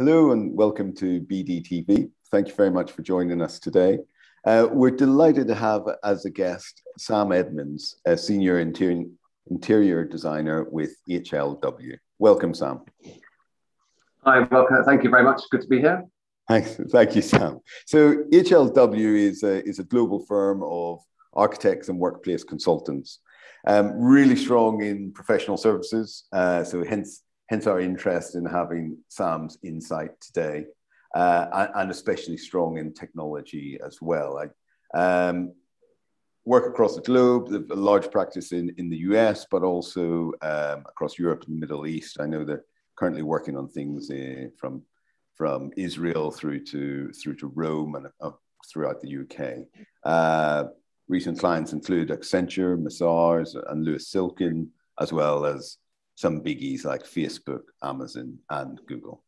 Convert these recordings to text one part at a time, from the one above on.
Hello and welcome to BDTV. Thank you very much for joining us today. We're delighted to have as a guest Sam Edmonds, a senior interior designer with HLW. Welcome, Sam. Hi, welcome. Thank you very much. Good to be here. Thank you, Sam. So HLW is a global firm of architects and workplace consultants, really strong in professional services. So hence our interest in having Sam's insight today, and especially strong in technology as well. I work across the globe, a large practice in the US, but also across Europe and the Middle East. I know they're currently working on things from Israel through to Rome and throughout the UK. Recent clients include Accenture, Massars, and Lewis Silkin, as well as some biggies like Facebook, Amazon, and Google.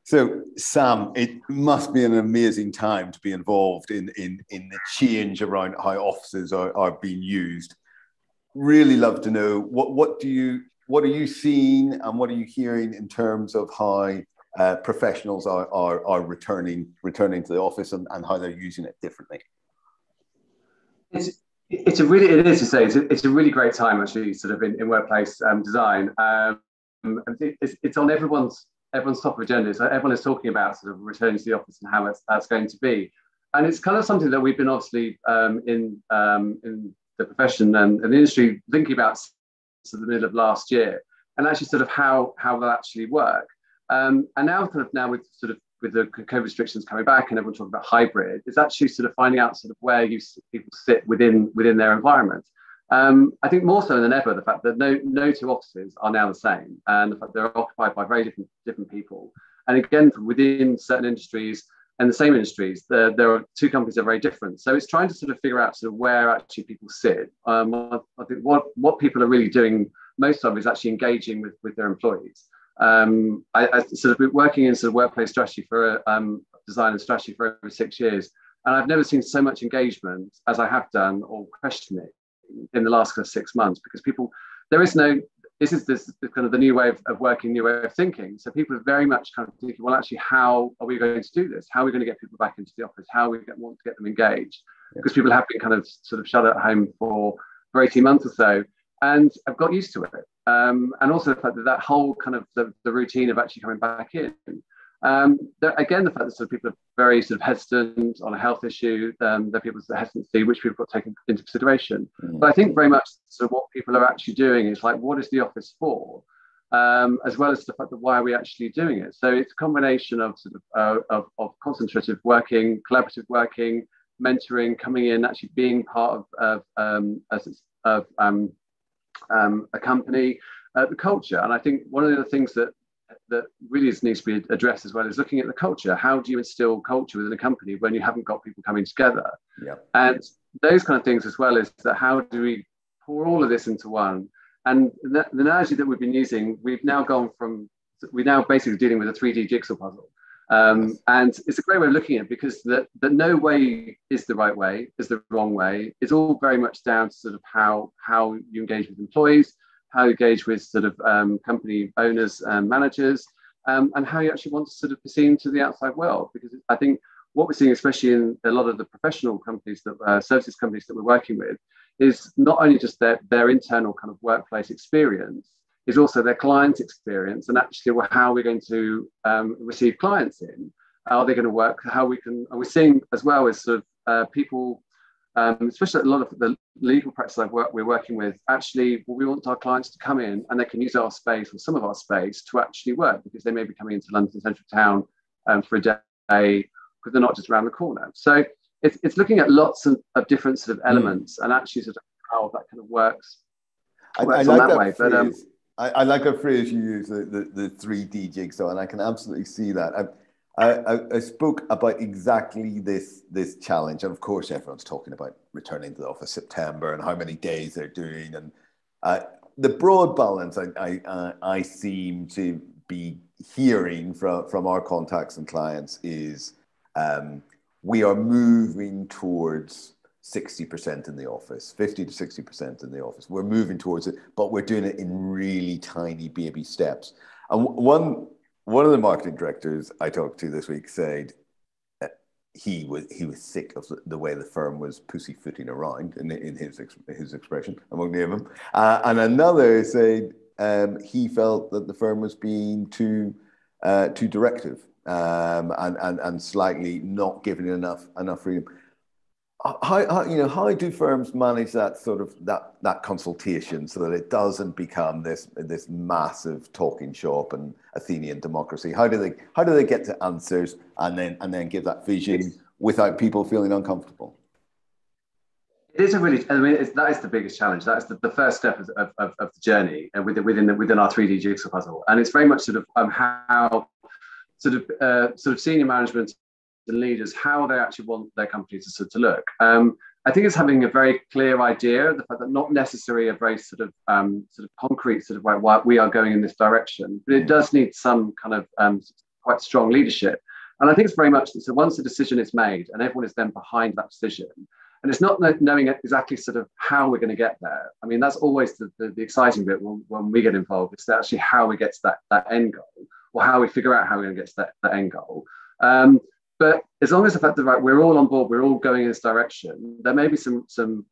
So, Sam, it must be an amazing time to be involved in the change around how offices are being used. Really love to know what are you seeing and what are you hearing in terms of how professionals are returning to the office and how they're using it differently. It's a really great time actually, sort of in workplace design. It's on everyone's top of agenda. So everyone is talking about sort of returning to the office and how that's going to be, and it's kind of something that we've been obviously in the profession and the industry thinking about since the middle of last year, and actually sort of how they'll actually work. And now with the COVID restrictions coming back and everyone talking about hybrid, it's actually sort of finding out sort of where people sit within their environment. I think more so than ever, the fact that no two offices are now the same, and the fact they're occupied by very different people. And again, within certain industries and the same industries, there are two companies that are very different. So it's trying to sort of figure out sort of where actually people sit. I think what people are really doing most of is actually engaging with their employees. I sort of been working in sort of workplace strategy for design and strategy for over 6 years, and I've never seen so much engagement as I have done or questioning in the last kind of 6 months, because this is kind of the new way of working, new way of thinking. So people are very much kind of thinking, well, actually, how are we going to do this? How are we going to get people back into the office? How are we want to get them engaged? Because people have been kind of sort of shut at home for 18 months or so, and I've got used to it. And also the fact that whole kind of the routine of actually coming back in. Again, the fact that sort of people are very sort of hesitant on a health issue, there are people's hesitancy, which people have taken into consideration. But I think very much sort of what people are actually doing is like, what is the office for? As well as the fact that why are we actually doing it? So it's a combination of sort of concentrative working, collaborative working, mentoring, coming in, actually being part of a company, the culture. And I think one of the things that really needs to be addressed as well is looking at the culture. How do you instill culture within a company when you haven't got people coming together? Yeah. And those kind of things as well is that how do we pour all of this into one? And the analogy that we've been using, we're now basically dealing with a 3D jigsaw puzzle. And it's a great way of looking at it, because that no way is the right way, is the wrong way. It's all very much down to sort of how you engage with employees, how you engage with sort of company owners and managers, and how you actually want to sort of be seen to the outside world. Because I think what we're seeing, especially in a lot of the professional companies, services companies that we're working with, is not only just their internal kind of workplace experience, is also their client experience, and actually how we're going to receive clients in. Are they going to work? How we can? And we're seeing as well as sort of people, especially a lot of the legal practice we're working with. Actually, we want our clients to come in and they can use our space or some of our space to actually work, because they may be coming into London Central Town for a day, because they're not just around the corner. So it's looking at lots of different sort of elements and actually sort of how that kind of works I like that way. But I like a phrase you use, the 3D jigsaw, and I can absolutely see that. I spoke about exactly this challenge, and of course everyone's talking about returning to the office September and how many days they're doing, and the broad balance I seem to be hearing from our contacts and clients is we are moving towards 60% in the office, 50 to 60% in the office. We're moving towards it, but we're doing it in really tiny baby steps. And one one of the marketing directors I talked to this week said he was sick of the way the firm was pussyfooting around in his expression. I won't name him. And another said he felt that the firm was being too directive and slightly not giving enough freedom. How do firms manage that sort of that consultation so that it doesn't become this massive talking shop and Athenian democracy? How do they get to answers and then give that vision without people feeling uncomfortable? It is that is the biggest challenge. That's the first step of the journey within our 3D jigsaw puzzle, and it's very much sort of how sort of senior management and leaders, how they actually want their company to look. I think it's having a very clear idea of the fact that not necessarily a very sort of concrete sort of why we are going in this direction, but it does need some kind of quite strong leadership. And I think it's very much so once the decision is made and everyone is then behind that decision, and it's not knowing exactly sort of how we're going to get there. I mean, that's always the exciting bit when we get involved. It's actually how we get to that end goal, or how we figure out how we're going to get to that end goal. But as long as the fact that we're all on board, we're all going in this direction, there may be some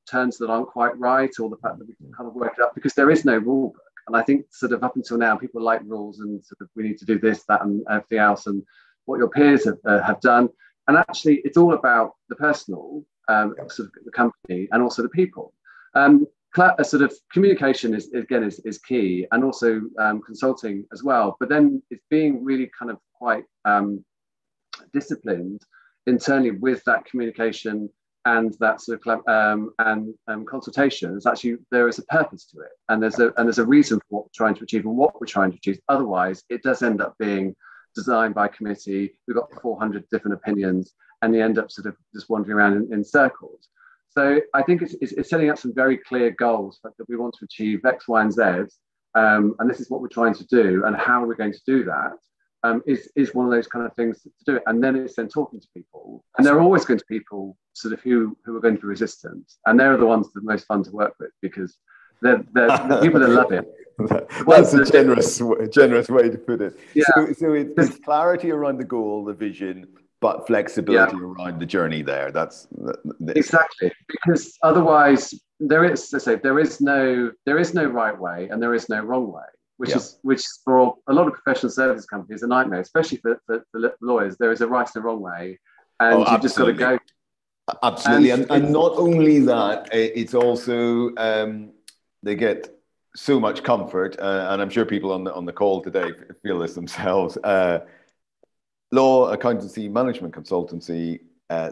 turns that aren't quite right, or the fact that we can kind of work it up because there is no rule book. And I think sort of up until now, people like rules and sort of we need to do this, that, and everything else, and what your peers have done. And actually, it's all about the personal, sort of the company, and also the people. Sort of communication is key, and also consulting as well. But then it's being really kind of quite disciplined internally with that communication and that sort of and consultation. It's actually there is a purpose to it, and there's a reason for what we're trying to achieve and what we're trying to achieve. Otherwise, it does end up being designed by committee. We've got 400 different opinions, and they end up sort of just wandering around in circles. So I think it's setting up some very clear goals that we want to achieve X, Y, and Z, and this is what we're trying to do, and how we're going to do that. Is one of those kind of things to do it, and then it's then talking to people, and there are always going to be people sort of who are going to be resistant, and they're the ones that are most fun to work with because they're the people that love it. That's a generous way to put it. Yeah. So it's clarity around the goal, the vision, but flexibility around the journey there. That's exactly, because otherwise there is no right way and there is no wrong way. Which for a lot of professional services companies is a nightmare, especially for lawyers. There is a right and a wrong way, and you've just got to go. Absolutely, and not only that, it's also they get so much comfort, and I'm sure people on the call today feel this themselves. Law, accountancy, management consultancy,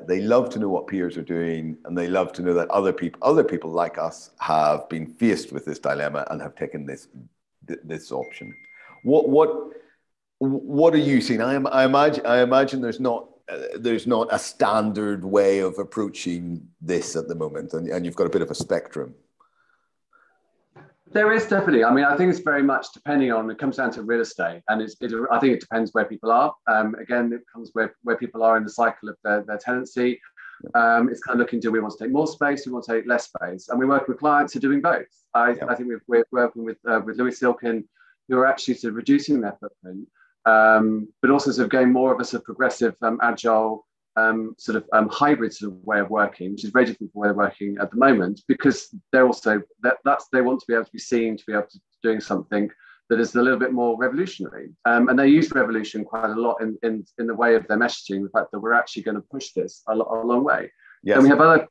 they love to know what peers are doing, and they love to know that other people like us have been faced with this dilemma and have taken this option. What are you seeing? I imagine there's not a standard way of approaching this at the moment, and you've got a bit of a spectrum. There is definitely. I mean, I think it's very much depending on. It comes down to real estate, and I think it depends where people are. Again, it comes where people are in the cycle of their tenancy. It's kind of looking, do we want to take more space? Do we want to take less space? And we work with clients who are doing both. I think we're working with Louis Silkin, who are actually sort of reducing their footprint, but also sort of going more of a sort of progressive, agile, hybrid sort of way of working, which is very different from where they're working at the moment, because they're also they want to be able to be seen, to be able to doing something that is a little bit more revolutionary. And they use revolution quite a lot in the way of their messaging, the fact that we're actually going to push this a long way. Yes. And we have other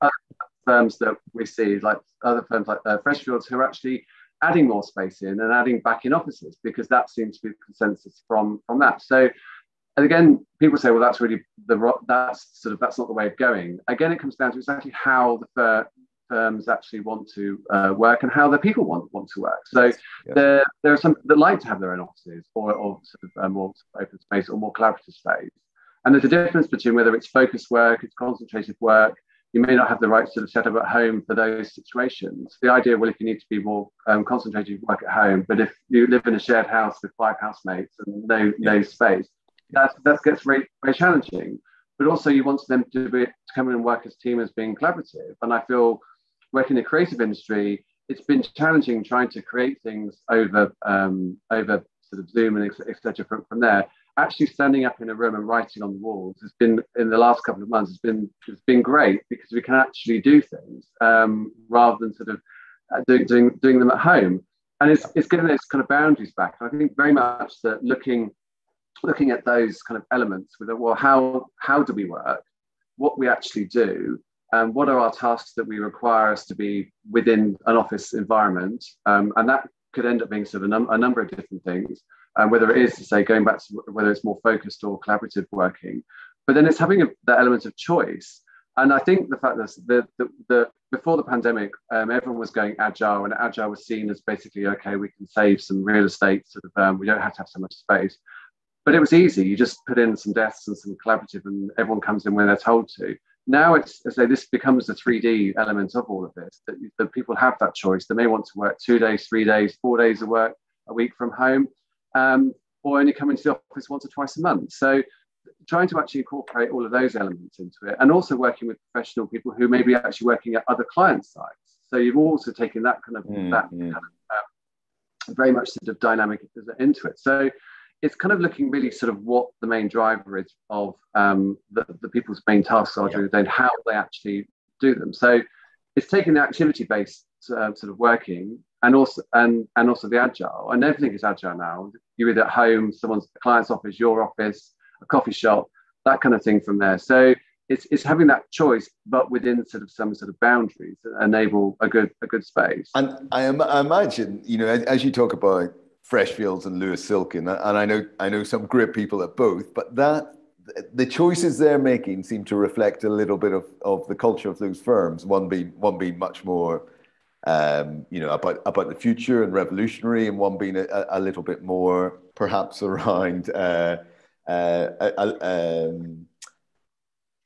firms that we see, like other firms like Freshfields, who are actually adding more space in and adding back in offices, because that seems to be the consensus from that. So, and again, people say, well, that's really that's not the way of going. Again, it comes down to exactly how the firms actually want to work and how the people want to work. So there are some that like to have their own offices or sort of more open space or more collaborative space. And there's a difference between whether it's focused work, it's concentrated work. You may not have the right sort of setup at home for those situations. The idea, well, if you need to be more concentrated work at home, but if you live in a shared house with 5 housemates and no space, that gets very, very challenging. But also you want them to come in and work as a team as being collaborative. And I feel working in the creative industry, it's been challenging trying to create things over sort of Zoom and etc. From there. Actually standing up in a room and writing on the walls has been, in the last couple of months, has been great, because we can actually do things rather than sort of doing them at home. And it's getting those kind of boundaries back. And I think very much that looking at those kind of elements with, well, how do we work, what we actually do, and what are our tasks that we require us to be within an office environment, and that could end up being sort of a number of different things, whether it is to say going back to whether it's more focused or collaborative working, but then it's having that element of choice. And I think the fact that before the pandemic, everyone was going agile, and agile was seen as basically, okay, we can save some real estate, sort of, we don't have to have so much space. But it was easy. You just put in some desks and some collaborative, and everyone comes in when they're told to. Now it's, as I say, this becomes the 3D element of all of this, that people have that choice. They may want to work 2 days, 3 days, 4 days of work a week from home, or only come into the office once or twice a month. So trying to actually incorporate all of those elements into it, and also working with professional people who may be actually working at other client sites. So you've also taken that kind of very much sort of dynamic into it. So it's kind of looking really sort of what the main driver is of the people's main tasks are during the day, and how they actually do them. So it's taking the activity-based sort of working, and also the agile, and everything is agile now. You're either at home, someone's client's office, your office, a coffee shop, that kind of thing from there. So it's having that choice, but within sort of some sort of boundaries that enable a good space. And I imagine, you know, as you talk about Freshfields and Lewis Silkin, and I know some great people at both, but that the choices they're making seem to reflect a little bit of the culture of those firms. One being much more you know, about the future and revolutionary, and one being a little bit more perhaps around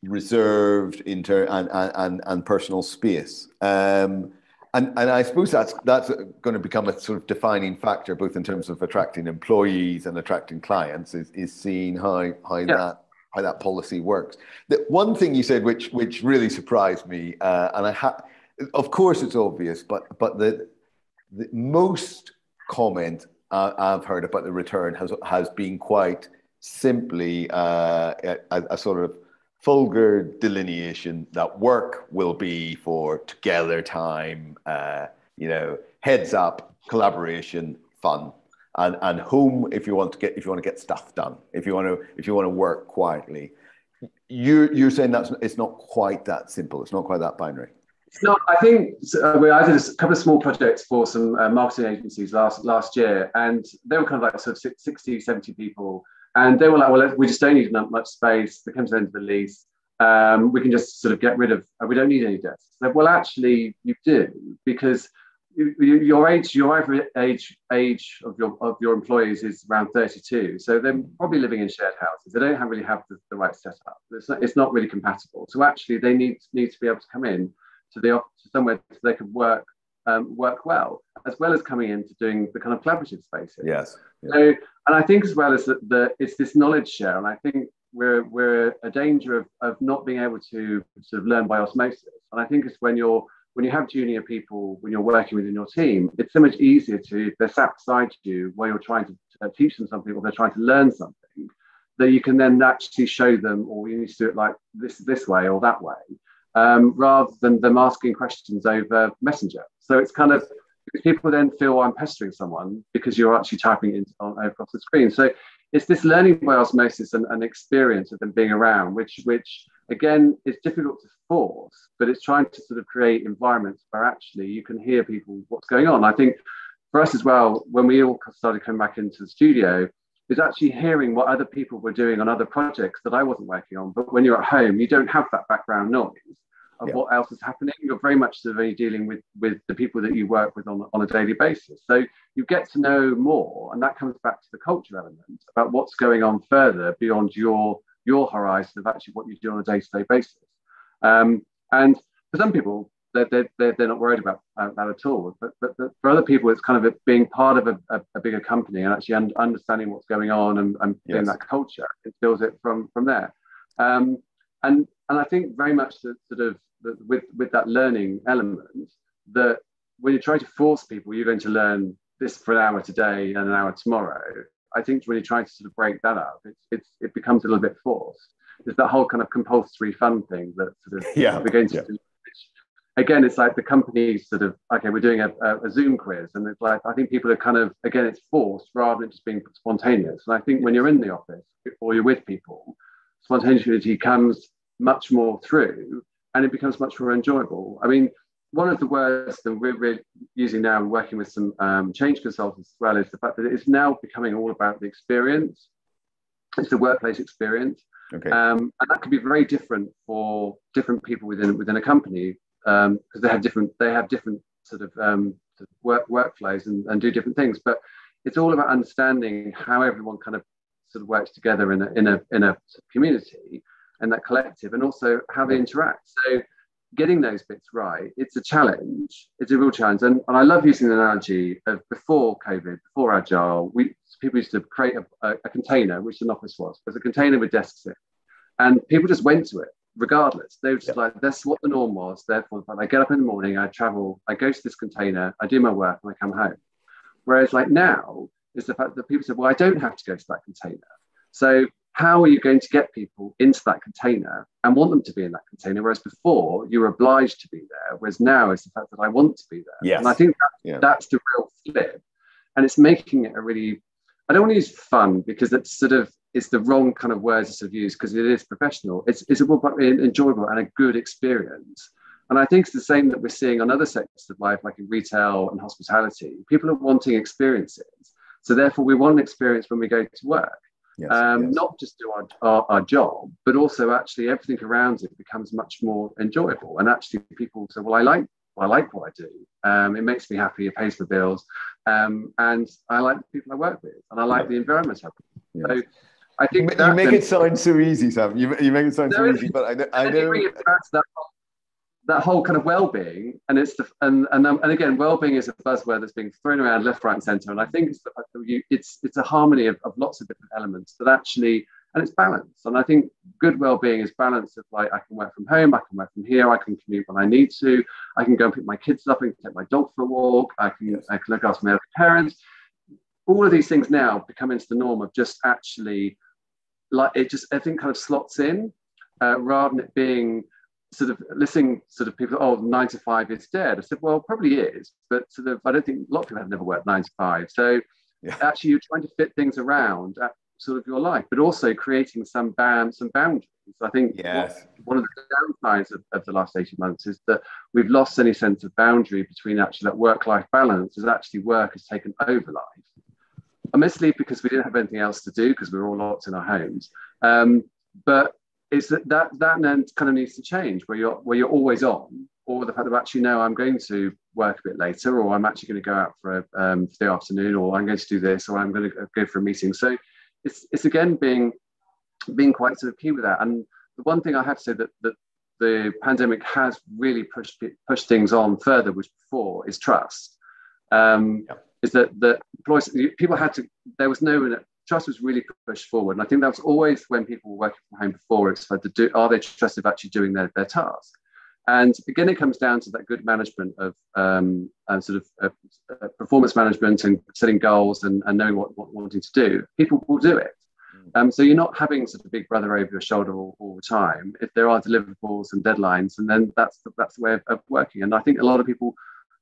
reserved and personal space. And I suppose that's going to become a sort of defining factor, both in terms of attracting employees and attracting clients, is seeing how that policy works. The one thing you said, which really surprised me, and of course it's obvious, but the most comment I've heard about the return has been quite simply a sort of vulgar delineation that work will be for together time, you know, heads up, collaboration, fun, and home if you want to get stuff done, if you want to work quietly. You're saying it's not quite that simple. It's not quite that binary. It's not. I think I did a couple of small projects for some marketing agencies last year, and they were kind of like sort of 60, 70 people. And they were like, well, we just don't need much space. They come to the end of the lease. We can just sort of get rid of, we don't need any desks. So, well, actually, you do, because your average age of your employees is around 32. So they're probably living in shared houses. They don't really have the right setup. It's not really compatible. So actually, they need to be able to come in to the office somewhere so they can work well, as well as coming into doing the kind of collaborative spaces. Yes. Yeah. So, and I think as well as that it's this knowledge share, and I think we're a danger of not being able to sort of learn by osmosis. And I think it's when you have junior people, when you're working within your team, it's so much easier if they're sat beside you while you're trying to teach them something, or they're trying to learn something, that you can then actually show them, or you need to do it like this way or that way, rather than them asking questions over Messenger. So it's kind of, because people then feel, I'm pestering someone because you're actually typing it across the screen. So it's this learning by osmosis and experience of them being around, which again is difficult to force, but it's trying to sort of create environments where actually you can hear people, what's going on. I think for us as well, when we all started coming back into the studio, is actually hearing what other people were doing on other projects that I wasn't working on. But when you're at home, you don't have that background noise of what else is happening. You're very much sort of only dealing with the people that you work with on a daily basis. So you get to know more, and that comes back to the culture element about what's going on further beyond your horizon of actually what you do on a day-to-day basis. And for some people, they're not worried about that at all. But for other people, it's kind of being part of a bigger company and actually understanding what's going on and being that culture. It builds it from there. And I think very much that sort of with that learning element, that when you try to force people, you're going to learn this for an hour today and an hour tomorrow. I think when you try to sort of break that up, it becomes a little bit forced. There's that whole kind of compulsory fun thing that sort of we're going to do. Again, it's like the company sort of, okay, we're doing a Zoom quiz. And it's like, I think people are kind of, again, it's forced rather than just being spontaneous. And I think when you're in the office or you're with people, spontaneity comes much more through and it becomes much more enjoyable. I mean, one of the words that we're using now and working with some change consultants as well is the fact that it's now becoming all about the experience. It's the workplace experience. Okay. And that can be very different for different people within a company. Because they have different sort of workflows and do different things, but it's all about understanding how everyone kind of sort of works together in a community and that collective, and also how they interact. So getting those bits right, it's a challenge. It's a real challenge, and I love using the analogy of before COVID, before Agile. People used to create a container, which an office was a container with desks in, and people just went to it. Regardless, they were just like, that's what the norm was. Therefore, I get up in the morning, I travel, I go to this container, I do my work, and I come home. Whereas, like now, is the fact that people say, well, I don't have to go to that container. So, how are you going to get people into that container and want them to be in that container? Whereas before, you were obliged to be there. Whereas now, is the fact that I want to be there. Yes. And I think that's the real flip. And it's making it a really, I don't want to use fun because it's sort of, it's the wrong kind of words to sort of use because it is professional. It's enjoyable and a good experience. And I think it's the same that we're seeing on other sectors of life, like in retail and hospitality. People are wanting experiences. So therefore, we want an experience when we go to work. Not just do our job, but also actually everything around it becomes much more enjoyable. And actually people say, well, I like what I do. It makes me happy. It pays the bills. And I like the people I work with. And I like the environment. So I think you make it sound so easy, Sam. You make it sound so easy, but I know. Bring it back to that whole kind of well-being, and it's and again, well-being is a buzzword that's being thrown around left, right, and centre. And I think it's the fact that it's a harmony of lots of different elements that actually, and it's balance. And I think good well-being is balance of like I can work from home, I can work from here, I can commute when I need to, I can go and pick my kids up and take my dog for a walk, I can look after my other parents. All of these things now become into the norm of just actually. Like it just everything kind of slots in rather than it being sort of listening sort of people, 9 to 5 is dead. I said, well, probably is, but sort of I don't think a lot of people have never worked 9 to 5. So actually you're trying to fit things around at sort of your life, but also creating some boundaries. I think one of the downsides of the last 18 months is that we've lost any sense of boundary between actually that work-life balance as actually work has taken over life. Mostly because we didn't have anything else to do because we were all locked in our homes. But it's that then kind of needs to change where you're always on, or the fact that actually no, I'm going to work a bit later, or I'm actually going to go out for the afternoon, or I'm going to do this, or I'm going to go for a meeting. So it's again being quite sort of key with that. And the one thing I have to say that the pandemic has really pushed things on further, which before is trust. Is that employees, people had to, there was no, trust was really pushed forward. And I think that was always when people were working from home before, it's like, are they trusted actually doing their task? And again, it comes down to that good management of performance management and setting goals and knowing what wanting to do. People will do it. So you're not having sort of big brother over your shoulder all the time. If there are deliverables and deadlines, and then that's the way of working. And I think a lot of people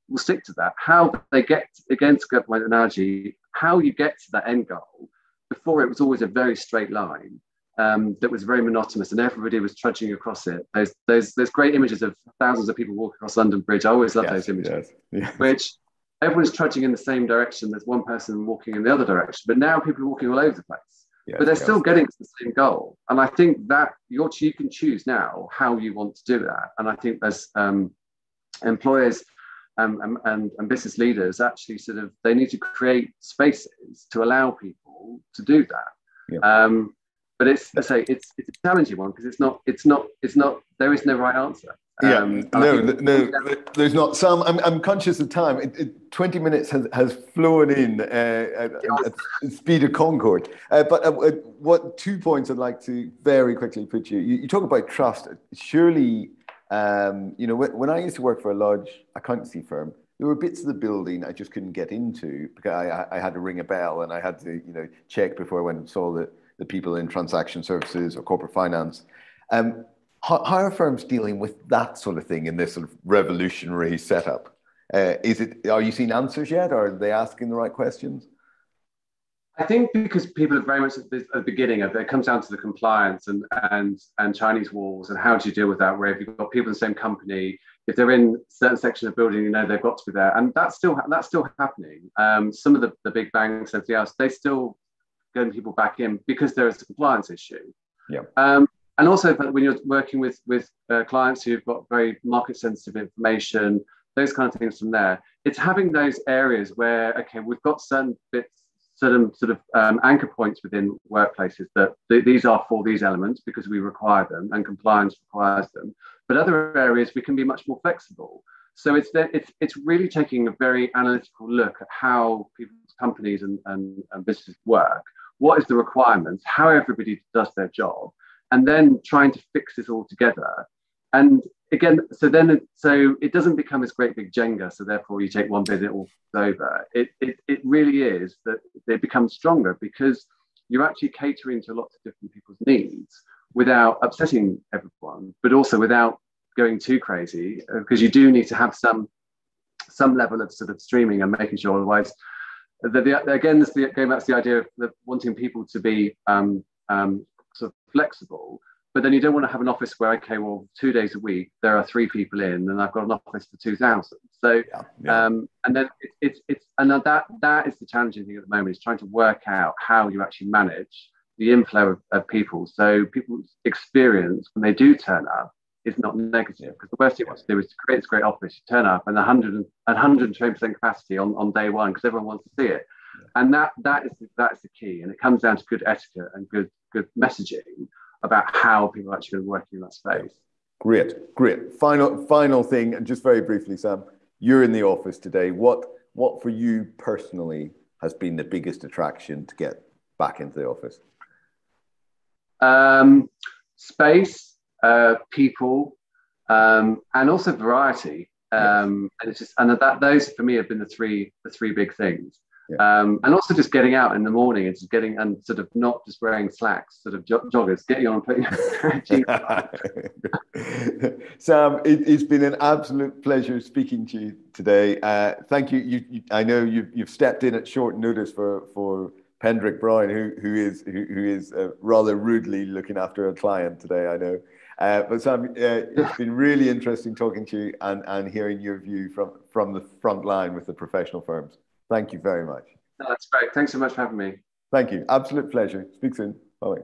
will stick to that. How they get, again, to go my analogy, how you get to that end goal. Before, it was always a very straight line that was very monotonous, and everybody was trudging across it. There's great images of thousands of people walking across London Bridge. I always love those images, which everyone's trudging in the same direction. There's one person walking in the other direction, but now people are walking all over the place. But they're still getting to the same goal. And I think that you can choose now how you want to do that. And I think there's employers and business leaders actually sort of, they need to create spaces to allow people to do that. But it's a challenging one because it's not there is no right answer. There's not. Sam, I'm conscious of time. 20 minutes has flown in at speed of Concorde. But what 2 points I'd like to very quickly put you. You talk about trust. Surely, when I used to work for a large accountancy firm, there were bits of the building I just couldn't get into because I had to ring a bell and I had to, check before I went and saw the people in transaction services or corporate finance. How are firms dealing with that sort of thing in this sort of revolutionary setup? Are you seeing answers yet? Or are they asking the right questions? I think because people are very much at the beginning of it, it comes down to the compliance and Chinese walls and how do you deal with that, where if you've got people in the same company, if they're in a certain section of the building, they've got to be there. And that's still happening. Some of the big banks and everything else, they still getting people back in because there is a compliance issue. Yeah. And also when you're working with clients who've got very market sensitive information, those kind of things from there, it's having those areas where, okay, we've got certain bits, certain sort of anchor points within workplaces that these are for these elements because we require them and compliance requires them. But other areas we can be much more flexible. So it's really taking a very analytical look at how people's companies and businesses work. What is the requirements? How everybody does their job, and then trying to fix this all together. And again, so it doesn't become this great big Jenga. So therefore, you take one bit, it all goes over. It really is that they become stronger because you're actually catering to lots of different people's needs without upsetting everyone, but also without going too crazy, because you do need to have some level of sort of streaming and making sure, otherwise. Again, going back to the idea of wanting people to be sort of flexible, but then you don't want to have an office where, okay, well, 2 days a week there are 3 people in, and I've got an office for 2,000. So, and then it's that is the challenging thing at the moment, is trying to work out how you actually manage the inflow of people, so people's experience when they do turn up is not negative. Because the worst thing you want to do is to create this great office, you turn up and 120% capacity on day one because everyone wants to see it, and that is the key. And it comes down to good etiquette and good messaging about how people are actually working in that space. Great. Final thing, and just very briefly, Sam, you're in the office today. What for you personally has been the biggest attraction to get back into the office? Space, people, and also variety. And it's just, and those for me have been the three big things. And also just getting out in the morning and just and sort of not just wearing slacks, sort of joggers, getting on and putting Sam, it's been an absolute pleasure speaking to you today. Thank you. I know you've stepped in at short notice for Pendrick Brown, who is rather rudely looking after a client today, I know. But Sam, it's been really interesting talking to you and hearing your view from the front line with the professional firms. Thank you very much. No, that's great. Thanks so much for having me. Thank you. Absolute pleasure. Speak soon. Bye.